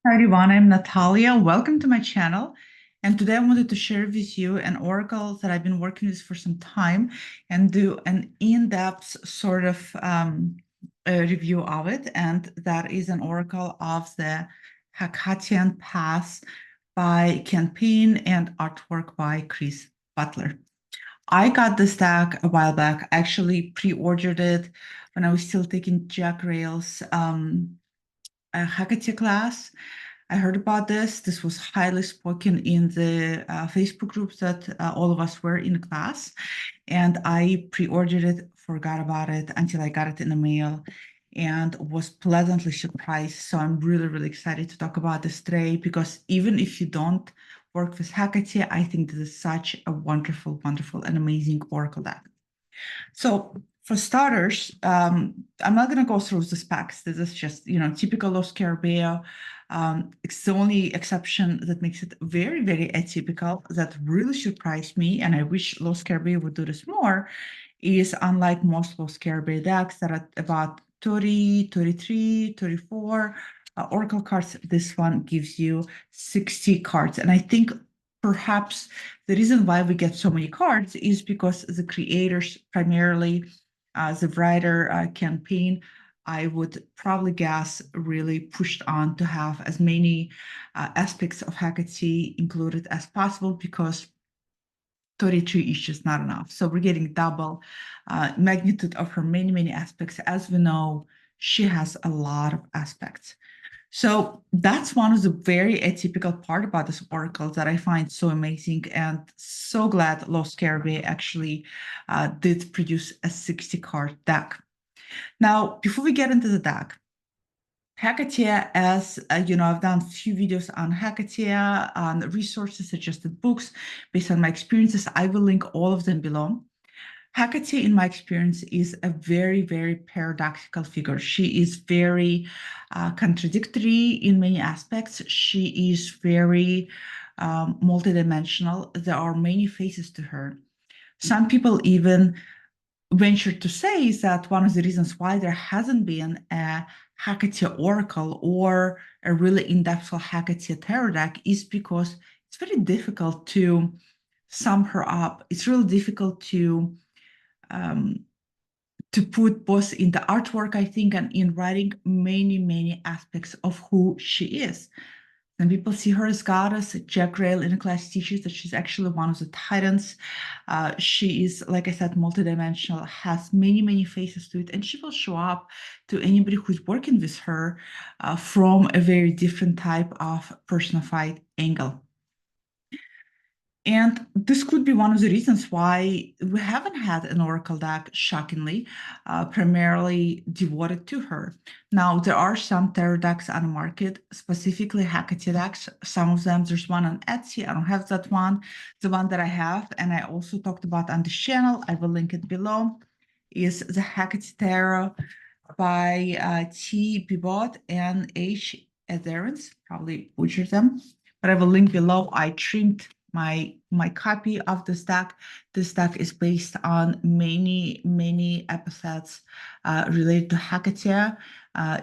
Hi everyone, I'm Natalia. Welcome to my channel. And today I wanted to share with you an oracle that I've been working with for some time and do an in-depth sort of review of it. And that is an oracle of the Hekatean path by Kenn Payne and artwork by Butler. I got this deck a while back. I actually pre-ordered it when I was still taking Jack Rail's Hecate class. I heard about this. This was highly spoken in the Facebook groups that all of us were in class. And I pre-ordered it, forgot about it until I got it in the mail and was pleasantly surprised. So I'm really, really excited to talk about this today because even if you don't work with Hecate, I think this is such a wonderful, wonderful and amazing oracle deck. So for starters, I'm not going to go through the specs. This is just, typical Los Scarabeo. It's the only exception that makes it very, very atypical that really surprised me, and I wish Los Scarabeo would do this more, is unlike most Los Scarabeo decks that are about 30, 33, 34 oracle cards, this one gives you 60 cards. And I think perhaps the reason why we get so many cards is because the creators, primarily the writer Kenn Payne, I would probably guess, really pushed on to have as many aspects of Hecate included as possible because 33 is just not enough. So we're getting double magnitude of her many, many aspects. As we know, she has a lot of aspects. So that's one of the very atypical part about this oracle that I find so amazing and so glad Los Scarabeo actually did produce a 60-card deck. Now, before we get into the deck, Hecate, as I've done a few videos on Hecate, on resources, suggested books based on my experiences. I will link all of them below. Hecate, in my experience, is a very, very paradoxical figure. She is very contradictory in many aspects. She is very multidimensional. There are many faces to her. Some people even venture to say is that one of the reasons why there hasn't been a Hecate oracle or a really in-depth Hecate tarot deck is because it's very difficult to sum her up. It's really difficult to put both in the artwork, I think, and in writing many, many aspects of who she is. And people see her as goddess. Jack Rail in a class teaches that she's actually one of the titans. She is, like I said, multidimensional, has many, many faces to it, and she will show up to anybody who's working with her from a very different type of personified angle. And this could be one of the reasons why we haven't had an oracle deck, shockingly, primarily devoted to her. Now, there are some tarot decks on the market, specifically Hecate decks. Some of them, there's one on Etsy. I don't have that one. The one that I have, and I also talked about on this channel, I will link it below, is the Hecate Tarot by T. Bibot and H. Adherence. Probably butchered them, but I will link below. I trimmed my copy of this deck. This deck is based on many, many episodes related to Hecate.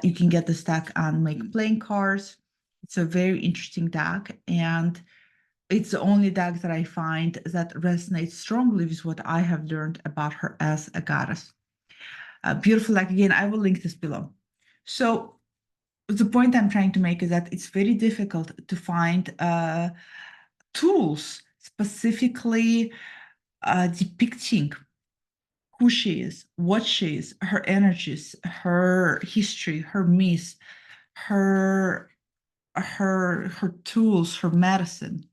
You can get this deck on Make Playing Cards. It's a very interesting deck, and it's the only deck that I find that resonates strongly with what I have learned about her as a goddess. Beautiful deck. Again, I will link this below. So the point I'm trying to make is that it's very difficult to find tools specifically depicting who she is, what she is, her energies, her history, her myths, her tools, her medicine.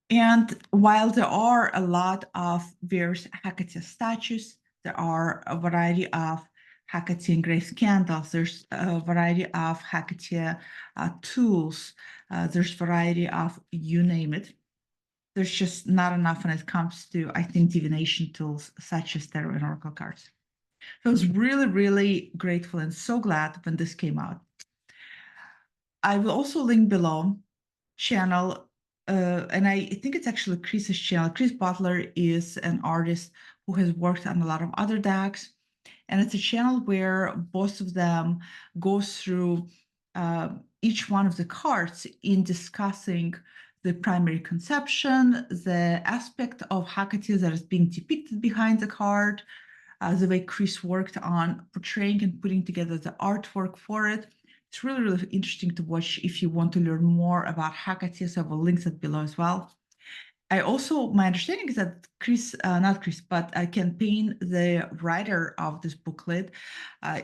And while there are a lot of various Hecate statues, there are a variety of Hecate engraved candles, there's a variety of Hecate tools, there's a variety of you name it. There's just not enough when it comes to, I think, divination tools such as tarot and oracle cards. So I was really, really grateful and so glad when this came out. I will also link below channel, and I think it's actually Chris's channel. Chris Butler is an artist who has worked on a lot of other decks, and it's a channel where both of them go through each one of the cards in discussing the primary conception, the aspect of Hecate that is being depicted behind the card, the way Chris worked on portraying and putting together the artwork for it. It's really, really interesting to watch if you want to learn more about Hecate. So I will link that below as well. My understanding is that Kenn Payne, the writer of this booklet,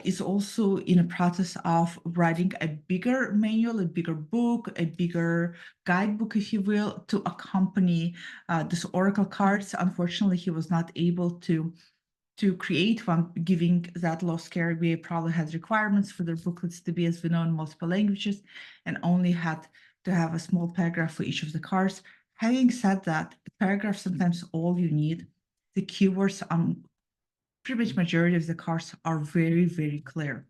is also in a process of writing a bigger manual, a bigger book, a bigger guidebook, if you will, to accompany this oracle cards. Unfortunately, he was not able to create one, giving that Lost Caribbean probably has requirements for their booklets to be, as we know, in multiple languages, and only had to have a small paragraph for each of the cards. Having said that, the paragraph sometimes all you need. The keywords on pretty much majority of the cards are very, very clear.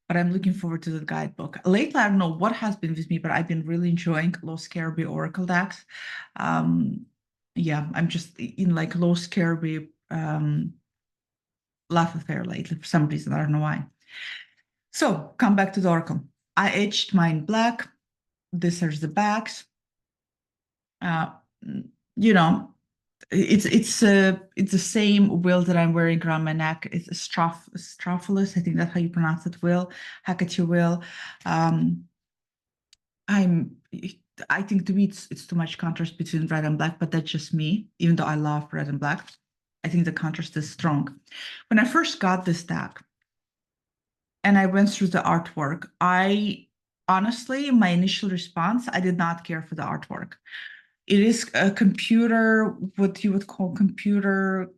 But I'm looking forward to the guidebook. Lately, I don't know what has been with me, but I've been really enjoying Lost Caribbean Oracle decks. Yeah, I'm just in like Lost Caribbean love affair lately for some reason. I don't know why. So come back to the Oracle. I etched mine black. These are the backs. You know, it's the same wheel that I'm wearing around my neck. It's a Stropholus. I think that's how you pronounce it. Wheel, Hecate wheel. I think to me it's too much contrast between red and black, but that's just me. Even though I love red and black, I think the contrast is strong. When I first got this deck, and I went through the artwork, honestly, my initial response, I did not care for the artwork. It is a computer, what you would call computer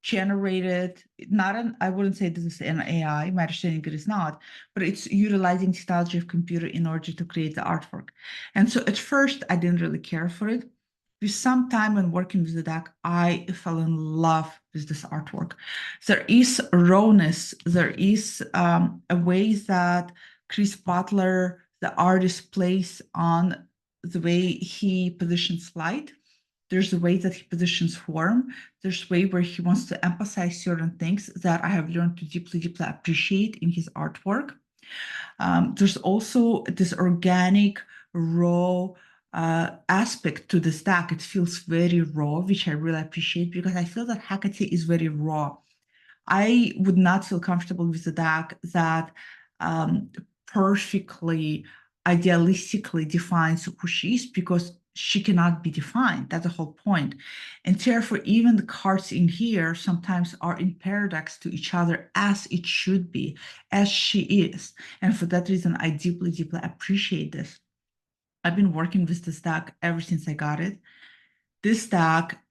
generated, I wouldn't say this is an AI, my understanding it is not, but it's utilizing technology of computer in order to create the artwork. And so at first, I didn't really care for it. With some time when working with the deck, I fell in love with this artwork. There is rawness, there is a way that Chris Butler, the artist, plays on the way he positions light. There's a way that he positions form. There's a way where he wants to emphasize certain things that I have learned to deeply, deeply appreciate in his artwork. There's also this organic, raw aspect to this deck. It feels very raw, which I really appreciate because I feel that Hecate is very raw. I would not feel comfortable with a deck that perfectly, idealistically defines who she is because she cannot be defined. That's the whole point. And therefore, even the cards in here sometimes are in paradox to each other as it should be, as she is. And for that reason, I deeply, deeply appreciate this. I've been working with this deck ever since I got it. This deck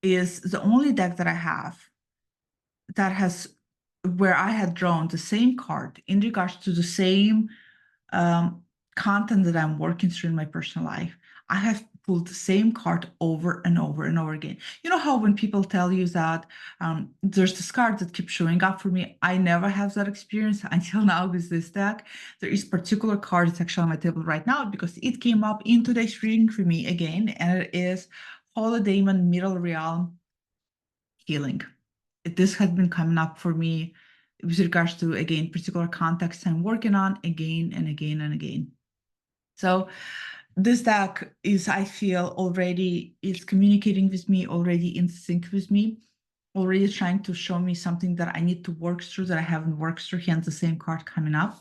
is the only deck that I have that has where I had drawn the same card in regards to the same content that I'm working through in my personal life. I have pulled the same card over and over and over again. You know how when people tell you that there's this card that keeps showing up for me, I never have that experience until now with this deck. There is particular card that's actually on my table right now because it came up in today's reading for me again, and it is Holodaemon Middle Realm Healing. This has been coming up for me with regards to, again, particular contexts I'm working on again and again and again. So this deck is, I feel, already is communicating with me, already in sync with me, already trying to show me something that I need to work through that I haven't worked through, hence the same card coming up.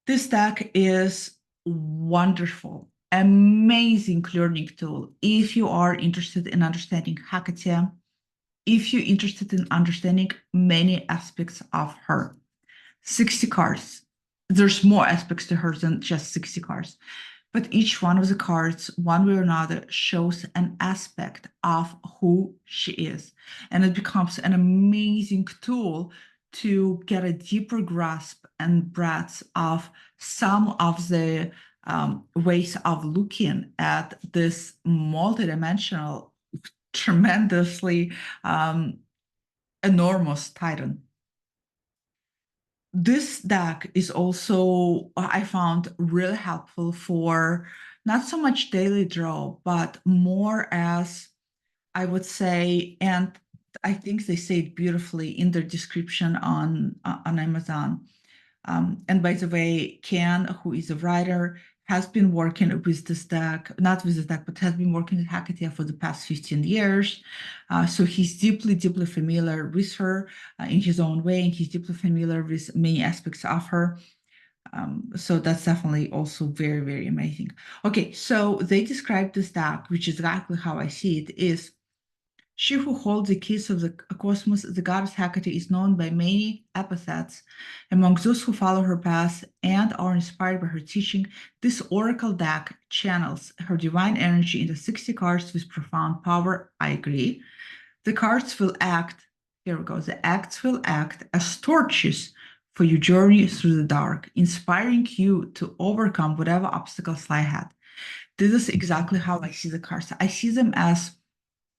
This deck is wonderful, amazing learning tool if you are interested in understanding Hecate, if you're interested in understanding many aspects of her. 60 cards. There's more aspects to her than just 60 cards. But each one of the cards, one way or another, shows an aspect of who she is. And it becomes an amazing tool to get a deeper grasp and breadth of some of the ways of looking at this multidimensional, tremendously enormous titan. This deck is also, I found, really helpful for not so much daily draw, but more as, I would say, and I think they say it beautifully in their description on Amazon. And by the way, Kenn, who is a writer, has been working with this deck, not with this deck, but has been working with Hecate for the past 15 years. So he's deeply, deeply familiar with her in his own way, and he's deeply familiar with many aspects of her. So that's definitely also very, very amazing. Okay, so they describe this deck, which is exactly how I see it, is she who holds the keys of the cosmos, the goddess Hecate, is known by many epithets. Among those who follow her path and are inspired by her teaching, this oracle deck channels her divine energy into 60 cards with profound power. I agree. The cards will act, here we go, the acts will act as torches for your journey through the dark, inspiring you to overcome whatever obstacles lie ahead. This is exactly how I see the cards. I see them as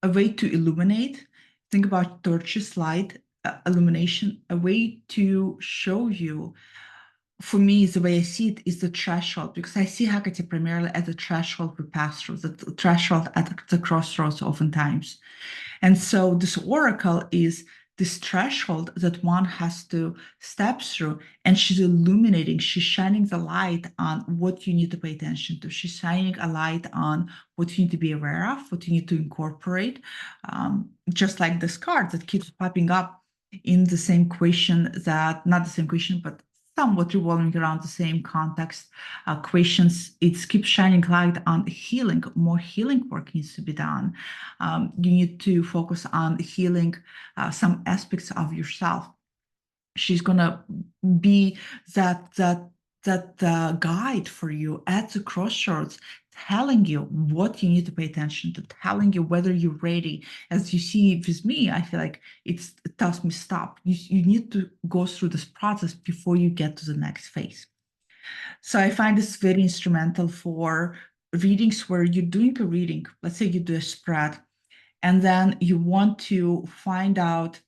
a way to illuminate. Think about torches, light, illumination, a way to show you. For me, the way I see it is the threshold, because I see Hecate primarily as the threshold we pass through, the threshold at the crossroads oftentimes. And so this oracle is this threshold that one has to step through, and she's illuminating, she's shining the light on what you need to pay attention to. She's shining a light on what you need to be aware of, what you need to incorporate. Just like this card that keeps popping up in the same question, that not the same question, but somewhat revolving around the same context questions. It keeps shining light on healing. More healing work needs to be done. You need to focus on healing some aspects of yourself. She's gonna be that guide for you at the crossroads, telling you what you need to pay attention to, telling you whether you're ready. As you see with me, I feel like it tells me stop. You need to go through this process before you get to the next phase. So I find this very instrumental for readings where you're doing a reading. Let's say you do a spread, and then you want to find out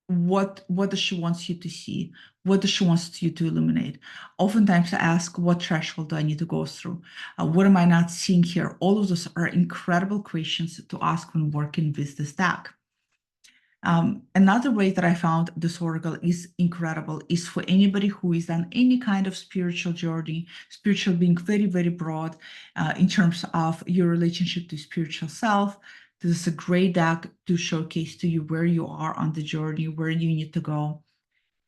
what does she wants you to see, what does she wants you to illuminate. Oftentimes I ask, what threshold do I need to go through, what am I not seeing here? All of those are incredible questions to ask when working with this deck. Another way that I found this oracle is incredible is for anybody who is on any kind of spiritual journey, spiritual being very, very broad in terms of your relationship to spiritual self. This is a great deck to showcase to you where you are on the journey, where you need to go.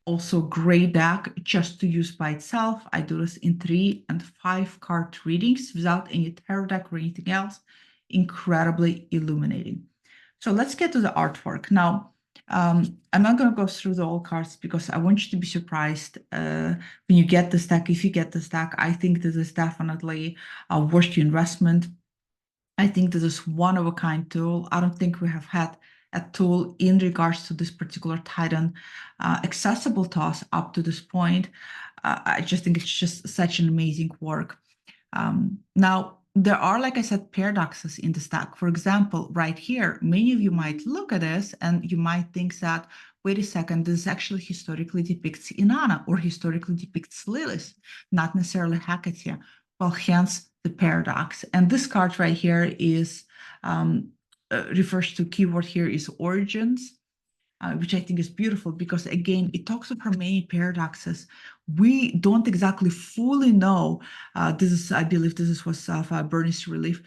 Also, great deck just to use by itself. I do this in 3 and 5 card readings without any tarot deck or anything else. Incredibly illuminating. So let's get to the artwork. Now, I'm not going to go through the all cards because I want you to be surprised when you get the stack. If you get the stack, I think this is definitely worth your investment. I think this is one-of-a-kind tool. I don't think we have had a tool in regards to this particular Titan accessible to us up to this point. I just think it's just such an amazing work. Now, there are, like I said, paradoxes in the stack. For example, right here, many of you might look at this and you might think that, wait a second, this actually historically depicts Inanna or historically depicts Lilith, not necessarily Hecate. Well, hence the paradox. And this card right here is refers to keyword here is origins. Which I think is beautiful because, again, it talks of her many paradoxes. We don't exactly fully know. I believe this was Bernie's relief.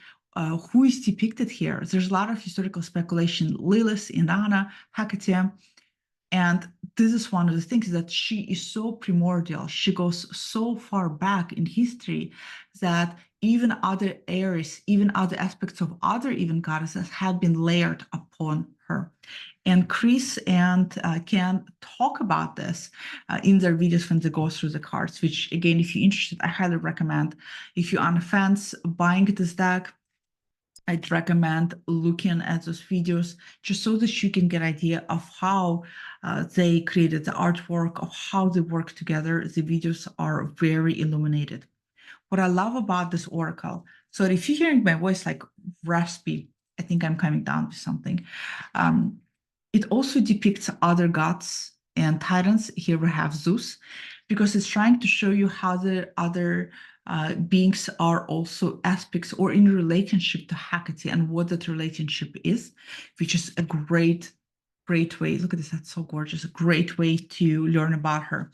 Who is depicted here? There's a lot of historical speculation. Lilith, Inanna, Hecate. And this is one of the things, that she is so primordial. She goes so far back in history that even other areas, even other aspects of other even goddesses have been layered upon her. And Chris and Kenn talk about this in their videos when they go through the cards, which, again, if you're interested, I highly recommend. If you're on the fence buying this deck, I'd recommend looking at those videos just so that you can get an idea of how they created the artwork, of how they work together. The videos are very illuminated. What I love about this oracle, so if you're hearing my voice like raspy, I think I'm coming down with something. It also depicts other gods and titans. Here we have Zeus, because it's trying to show you how the other beings are also aspects or in relationship to Hecate and what that relationship is, which is a great Great way. Look at this. That's so gorgeous. A great way to learn about her.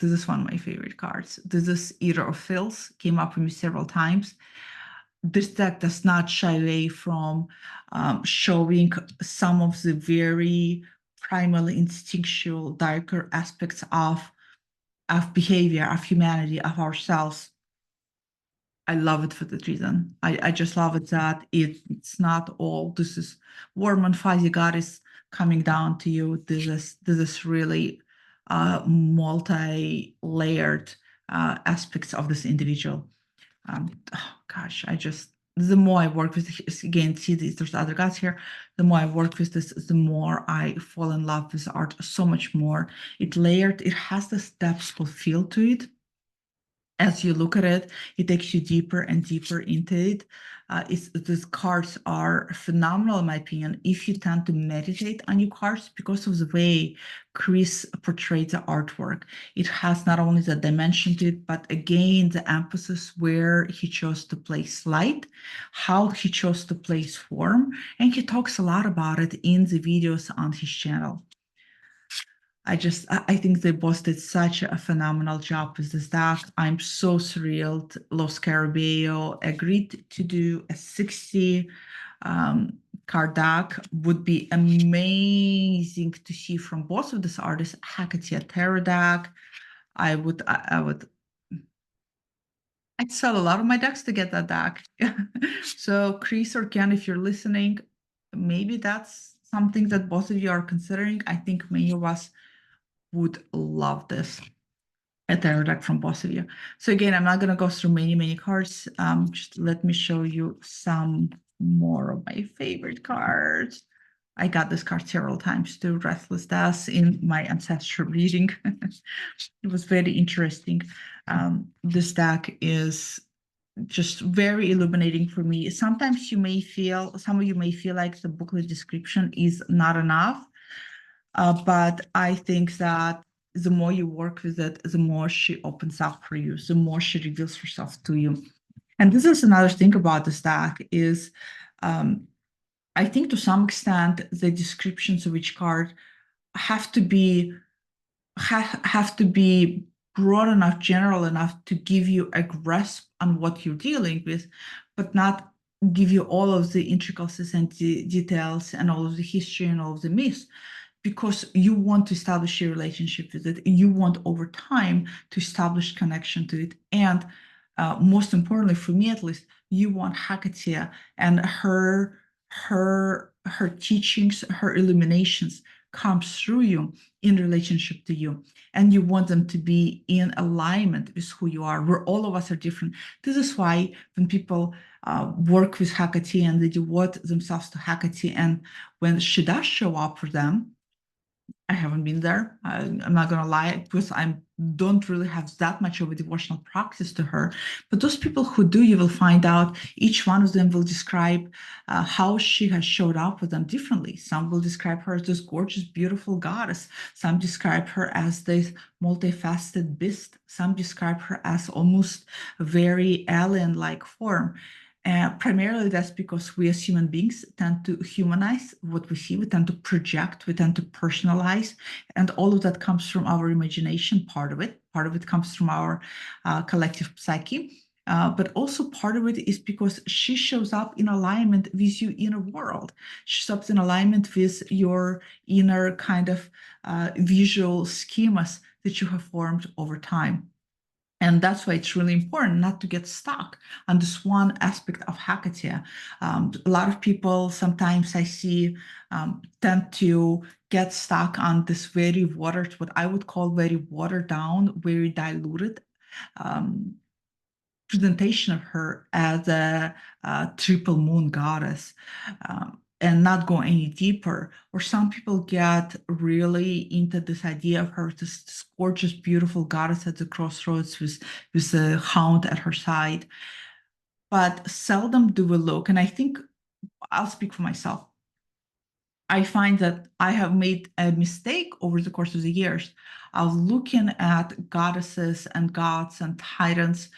This is one of my favorite cards. This is Eater of Fills. Came up with me several times. This deck does not shy away from showing some of the very primal, instinctual, darker aspects of behavior, of humanity, of ourselves. I love it for that reason. I just love it that it's not all this is warm and fuzzy goddess coming down to you. This is really multi-layered aspects of this individual. Oh gosh, the more I work with again, see these there's other gods here. The more I work with this, the more I fall in love with art so much more. It layered, it has this depthful feel to it. As you look at it, it takes you deeper and deeper into it. These cards are phenomenal, in my opinion, if you tend to meditate on your cards because of the way Chris portrayed the artwork. It has not only the dimension to it, but again, the emphasis where he chose to place light, how he chose to place form, and he talks a lot about it in the videos on his channel. I think they both did such a phenomenal job with this deck. I'm so thrilled. Los Carabeo agreed to do a 60 card deck. Would be amazing to see from both of these artists. Hekatean tarot deck. I'd sell a lot of my decks to get that deck. So Chris or Ken, if you're listening, maybe that's something that both of you are considering. I think many of us would love this. A tarot deck from both of you. So again, I'm not going to go through many cards. Just let me show you some more of my favorite cards. I got this card several times too, Restless Death, in my ancestral reading. It was very interesting. This deck is just very illuminating for me. Sometimes some of you may feel like the booklet description is not enough. But I think that the more you work with it, the more she opens up for you, the more she reveals herself to you. And this is another thing about this deck is, I think to some extent, the descriptions of each card have to be broad enough, general enough to give you a grasp on what you're dealing with, but not give you all of the intricacies and the details and all of the history and all of the myths. Because you want to establish a relationship with it. You want over time to establish connection to it. And most importantly, for me at least, you want Hecate and her teachings, her illuminations come through you in relationship to you. And you want them to be in alignment with who you are, where all of us are different. This is why when people work with Hecate and they devote themselves to Hecate, and when she does show up for them, I haven't been there. I'm not going to lie, because I don't really have that much of a devotional practice to her. But those people who do, you will find out each one of them will describe how she has showed up with them differently. Some will describe her as this gorgeous, beautiful goddess. Some describe her as this multifaceted beast. Some describe her as almost a very alien-like form. Primarily, that's because we as human beings tend to humanize what we see. We tend to project, we tend to personalize, and all of that comes from our imagination, part of it. Part of it comes from our collective psyche. But also part of it is because she shows up in alignment with your inner world. She shows up in alignment with your inner kind of visual schemas that you have formed over time. And that's why it's really important not to get stuck on this one aspect of Hecate. A lot of people sometimes I see tend to get stuck on this what I would call very watered down, very diluted presentation of her as a triple moon goddess. And not go any deeper. Or some people get really into this idea of her, this gorgeous, beautiful goddess at the crossroads with a hound at her side. But seldom do we look, and I think I'll speak for myself. I find that I have made a mistake over the course of the years of looking at goddesses and gods and titans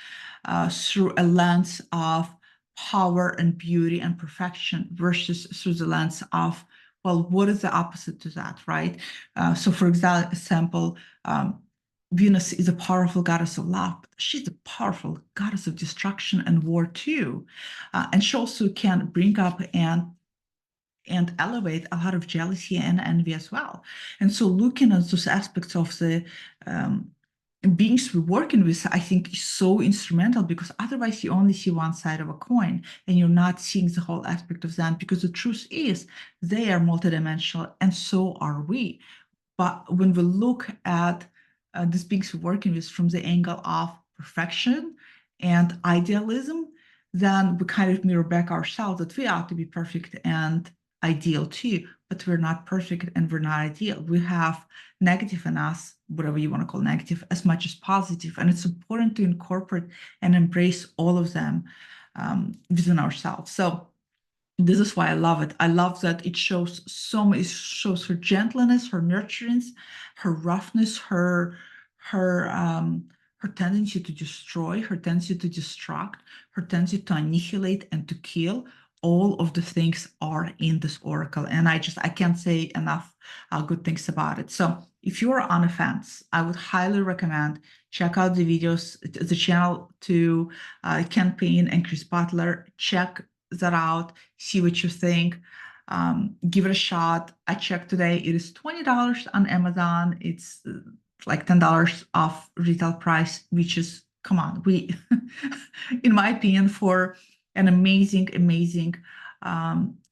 through a lens of power and beauty and perfection versus through the lens of well, what is the opposite to that, right? So for example, Venus is a powerful goddess of love, but she's a powerful goddess of destruction and war too. And she also can bring up and elevate a lot of jealousy and envy as well. And so looking at those aspects of the beings we're working with, I think is so instrumental, because otherwise you only see one side of a coin and you're not seeing the whole aspect of them, because the truth is they are multidimensional and so are we. But when we look at these beings we're working with from the angle of perfection and idealism, then we kind of mirror back ourselves that we ought to be perfect and ideal too, but we're not perfect and we're not ideal. We have negative in us, whatever you want to call negative, as much as positive. And it's important to incorporate and embrace all of them within ourselves. So this is why I love it. I love that it shows so much. It shows her gentleness, her nurturance, her roughness, her tendency to destroy, her tendency to destruct, her tendency to annihilate and to kill. All of the things are in this oracle, and I can't say enough good things about it. So if you're on a fence, I would highly recommend check out the videos, the channel to Kenn, Payne, and Chris Butler. Check that out, see what you think, give it a shot. I checked today, it is $20 on Amazon. It's like $10 off retail price, which is, come on, we, in my opinion, for an amazing,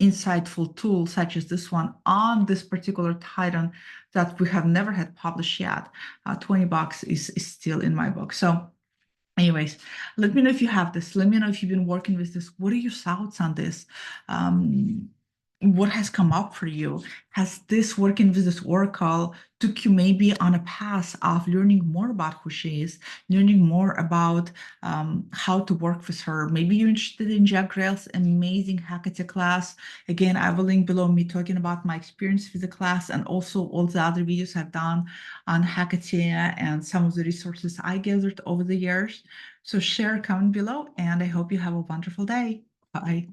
insightful tool such as this one on this particular Titan that we have never had published yet, $20 is still in my book. So anyways, let me know if you have this. Let me know if you've been working with this. What are your thoughts on this? What has come up for you? Has this working with this oracle took you maybe on a path of learning more about who she is, learning more about how to work with her? Maybe you're interested in Jack Grail's amazing Hecate class. Again, I will link below me talking about my experience with the class and also all the other videos I've done on Hekatean and some of the resources I gathered over the years. So share, comment below, and I hope you have a wonderful day. Bye.